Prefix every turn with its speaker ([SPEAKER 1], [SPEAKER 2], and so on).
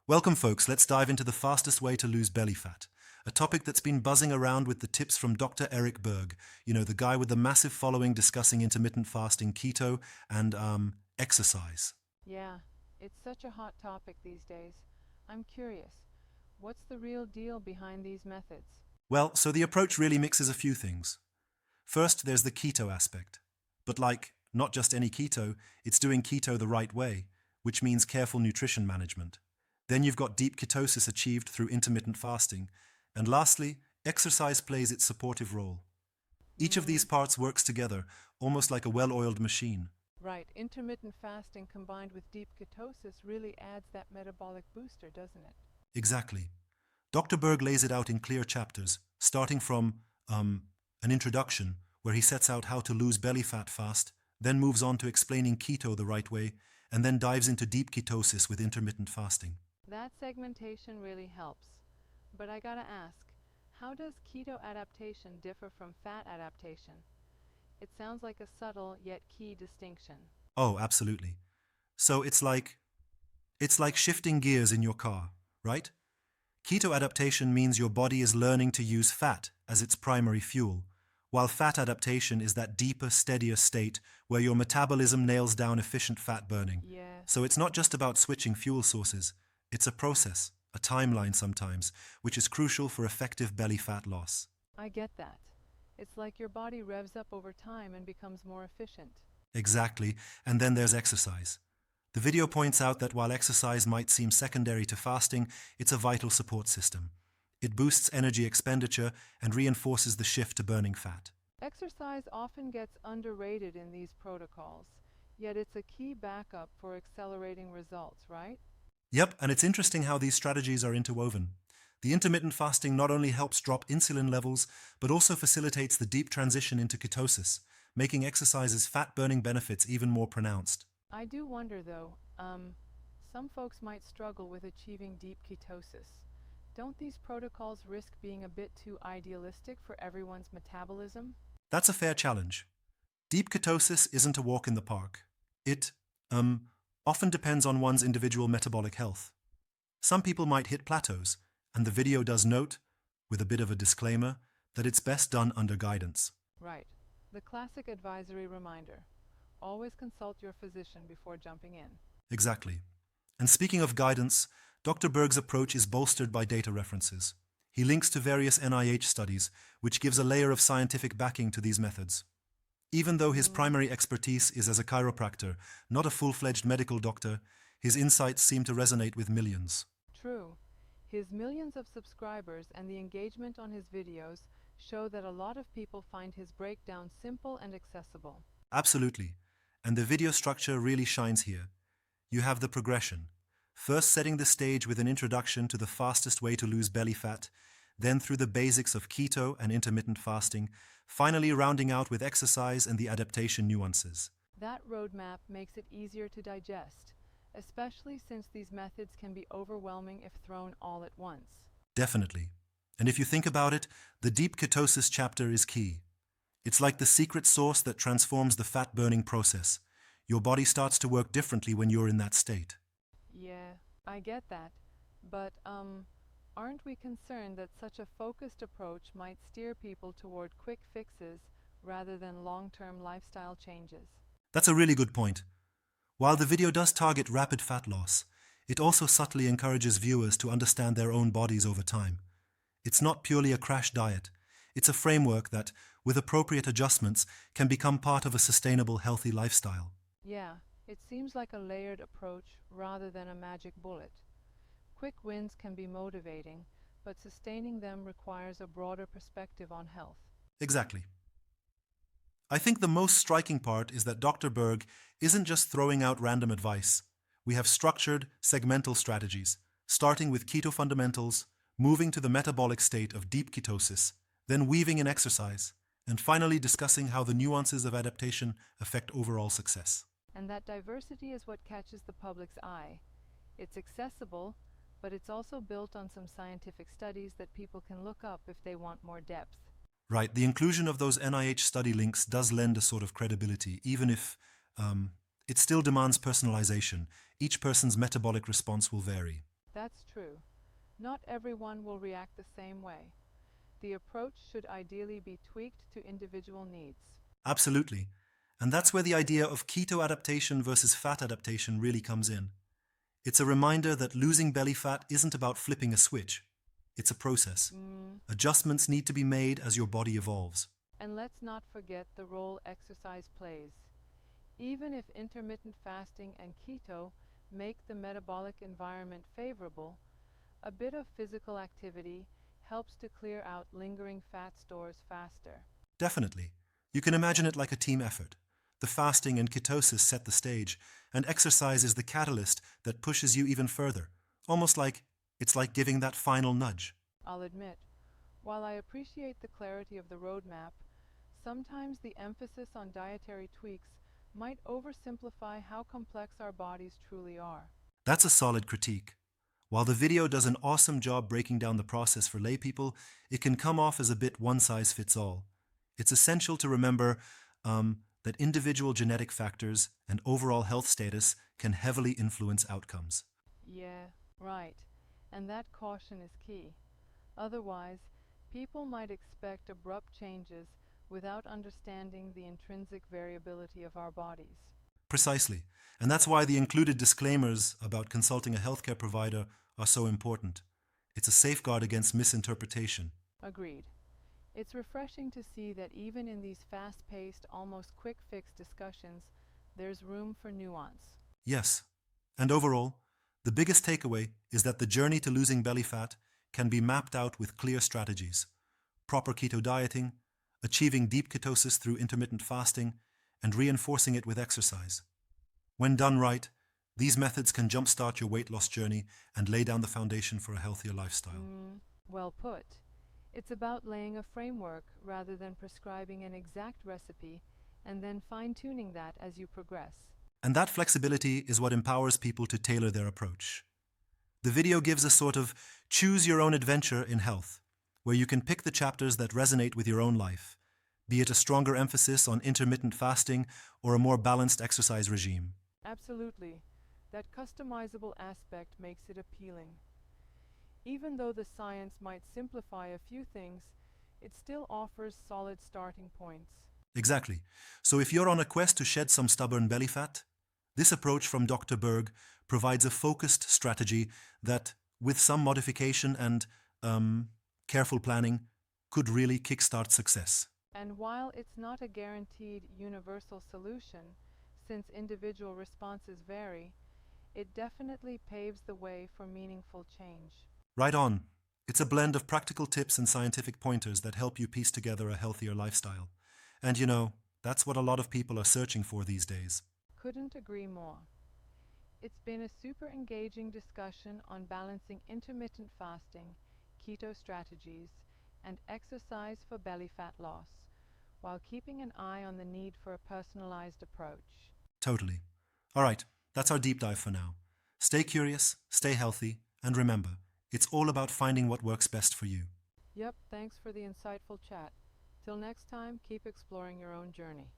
[SPEAKER 1] Welcome, folks. Let's dive into the fastest way to lose belly fat, a topic that's been buzzing around with the tips from Dr. Eric Berg, the guy with the massive following discussing intermittent fasting, keto, and exercise.
[SPEAKER 2] Yeah, it's such a hot topic these days. I'm curious, what's the real deal behind these methods?
[SPEAKER 1] Well, so the approach really mixes a few things. First, there's the keto aspect. But not just any keto, it's doing keto the right way, which means careful nutrition management. Then you've got deep ketosis achieved through intermittent fasting. And lastly, exercise plays its supportive role. Each of these
[SPEAKER 2] Mm,
[SPEAKER 1] parts works together, almost like a well-oiled machine.
[SPEAKER 2] right, intermittent fasting combined with deep ketosis really adds that metabolic booster, doesn't it?
[SPEAKER 1] Exactly. Dr. Berg lays it out in clear chapters, starting from an introduction, where he sets out how to lose belly fat fast, then moves on to explaining keto the right way, and then dives into deep ketosis with intermittent fasting.
[SPEAKER 2] That segmentation really helps. But I gotta ask, how does keto adaptation differ from fat adaptation? It sounds like a subtle yet key distinction.
[SPEAKER 1] Oh, absolutely. So it's like shifting gears in your car, right? Keto adaptation means your body is learning to use fat as its primary fuel, while fat adaptation is that deeper, steadier state where your metabolism nails down efficient fat burning.
[SPEAKER 2] Yes,
[SPEAKER 1] So it's not just about switching fuel sources, it's a process, a timeline sometimes, which is crucial for effective belly fat loss.
[SPEAKER 2] I get that. It's like your body revs up over time and becomes more efficient.
[SPEAKER 1] Exactly, and then there's exercise. The video points out that while exercise might seem secondary to fasting, it's a vital support system. It boosts energy expenditure and reinforces the shift to burning fat.
[SPEAKER 2] Exercise often gets underrated in these protocols, yet it's a key backup for accelerating results, right?
[SPEAKER 1] Yep, and it's interesting how these strategies are interwoven. The intermittent fasting not only helps drop insulin levels, but also facilitates the deep transition into ketosis, making exercise's fat burning benefits even more pronounced.
[SPEAKER 2] I do wonder though, some folks might struggle with achieving deep ketosis. Don't these protocols risk being a bit too idealistic for everyone's metabolism?
[SPEAKER 1] That's a fair challenge. Deep ketosis isn't a walk in the park. It, often depends on one's individual metabolic health. Some people might hit plateaus, and the video does note, with a bit of a disclaimer, that it's best done under guidance.
[SPEAKER 2] Right. The classic advisory reminder. Always consult your physician before jumping in.
[SPEAKER 1] Exactly. And speaking of guidance, Dr. Berg's approach is bolstered by data references. He links to various NIH studies, which gives a layer of scientific backing to these methods. Even though his
[SPEAKER 2] Mm,
[SPEAKER 1] primary expertise is as a chiropractor, not a full-fledged medical doctor, his insights seem to resonate with millions.
[SPEAKER 2] true. His millions of subscribers and the engagement on his videos show that a lot of people find his breakdown simple and accessible.
[SPEAKER 1] Absolutely. And the video structure really shines here. You have the progression. First setting the stage with an introduction to the fastest way to lose belly fat, then through the basics of keto and intermittent fasting, finally rounding out with exercise and the adaptation nuances.
[SPEAKER 2] That roadmap makes it easier to digest, especially since these methods can be overwhelming if thrown all at once.
[SPEAKER 1] Definitely. And if you think about it, the deep ketosis chapter is key. It's like the secret sauce that transforms the fat burning process. Your body starts to work differently when you're in that state.
[SPEAKER 2] Yeah, I get that. But, aren't we concerned that such a focused approach might steer people toward quick fixes rather than long-term lifestyle changes?
[SPEAKER 1] That's a really good point. While the video does target rapid fat loss, it also subtly encourages viewers to understand their own bodies over time. It's not purely a crash diet. It's a framework that, with appropriate adjustments, can become part of a sustainable, healthy lifestyle.
[SPEAKER 2] Yeah, it seems like a layered approach rather than a magic bullet. Quick wins can be motivating, but sustaining them requires a broader perspective on health.
[SPEAKER 1] Exactly. I think the most striking part is that Dr. Berg isn't just throwing out random advice. We have structured, segmental strategies, starting with keto fundamentals, moving to the metabolic state of deep ketosis, then weaving in exercise, and finally discussing how the nuances of adaptation affect overall success.
[SPEAKER 2] And that diversity is what catches the public's eye. It's accessible, but it's also built on some scientific studies that people can look up if they want more depth.
[SPEAKER 1] Right, the inclusion of those NIH study links does lend a sort of credibility, even if it still demands personalization. Each person's metabolic response will vary.
[SPEAKER 2] That's true. Not everyone will react the same way. The approach should ideally be tweaked to individual needs.
[SPEAKER 1] Absolutely. And that's where the idea of keto adaptation versus fat adaptation really comes in. It's a reminder that losing belly fat isn't about flipping a switch. It's a process. Adjustments need to be made as your body evolves.
[SPEAKER 2] And let's not forget the role exercise plays. Even if intermittent fasting and keto make the metabolic environment favorable, a bit of physical activity helps to clear out lingering fat stores faster.
[SPEAKER 1] Definitely. You can imagine it like a team effort. The fasting and ketosis set the stage, and exercise is the catalyst that pushes you even further. Almost like it's like giving that final nudge.
[SPEAKER 2] I'll admit, while I appreciate the clarity of the roadmap, sometimes the emphasis on dietary tweaks might oversimplify how complex our bodies truly are.
[SPEAKER 1] That's a solid critique. While the video does an awesome job breaking down the process for laypeople, it can come off as a bit one-size-fits-all. It's essential to remember that individual genetic factors and overall health status can heavily influence outcomes.
[SPEAKER 2] Yeah, right. And that caution is key. Otherwise, people might expect abrupt changes without understanding the intrinsic variability of our bodies.
[SPEAKER 1] Precisely. And that's why the included disclaimers about consulting a healthcare provider are so important. It's a safeguard against misinterpretation.
[SPEAKER 2] Agreed. It's refreshing to see that even in these fast-paced, almost quick-fix discussions, there's room for nuance.
[SPEAKER 1] Yes. And overall, the biggest takeaway is that the journey to losing belly fat can be mapped out with clear strategies: proper keto dieting, achieving deep ketosis through intermittent fasting, and reinforcing it with exercise. When done right, these methods can jumpstart your weight loss journey and lay down the foundation for a healthier lifestyle.
[SPEAKER 2] Well put. It's about laying a framework rather than prescribing an exact recipe and then fine-tuning that as you progress.
[SPEAKER 1] And that flexibility is what empowers people to tailor their approach. The video gives a sort of choose-your-own-adventure in health, where you can pick the chapters that resonate with your own life, be it a stronger emphasis on intermittent fasting or a more balanced exercise regime.
[SPEAKER 2] Absolutely. That customizable aspect makes it appealing. Even though the science might simplify a few things, it still offers solid starting points.
[SPEAKER 1] Exactly. So if you're on a quest to shed some stubborn belly fat, this approach from Dr. Berg provides a focused strategy that, with some modification and careful planning, could really kickstart success.
[SPEAKER 2] And while it's not a guaranteed universal solution, since individual responses vary, it definitely paves the way for meaningful change.
[SPEAKER 1] Right on. It's a blend of practical tips and scientific pointers that help you piece together a healthier lifestyle. And that's what a lot of people are searching for these days.
[SPEAKER 2] Couldn't agree more. It's been a super engaging discussion on balancing intermittent fasting, keto strategies, and exercise for belly fat loss, while keeping an eye on the need for a personalized approach.
[SPEAKER 1] Totally. All right, that's our deep dive for now. Stay curious, stay healthy, and remember, it's all about finding what works best for you.
[SPEAKER 2] Yep, thanks for the insightful chat. Till next time, keep exploring your own journey.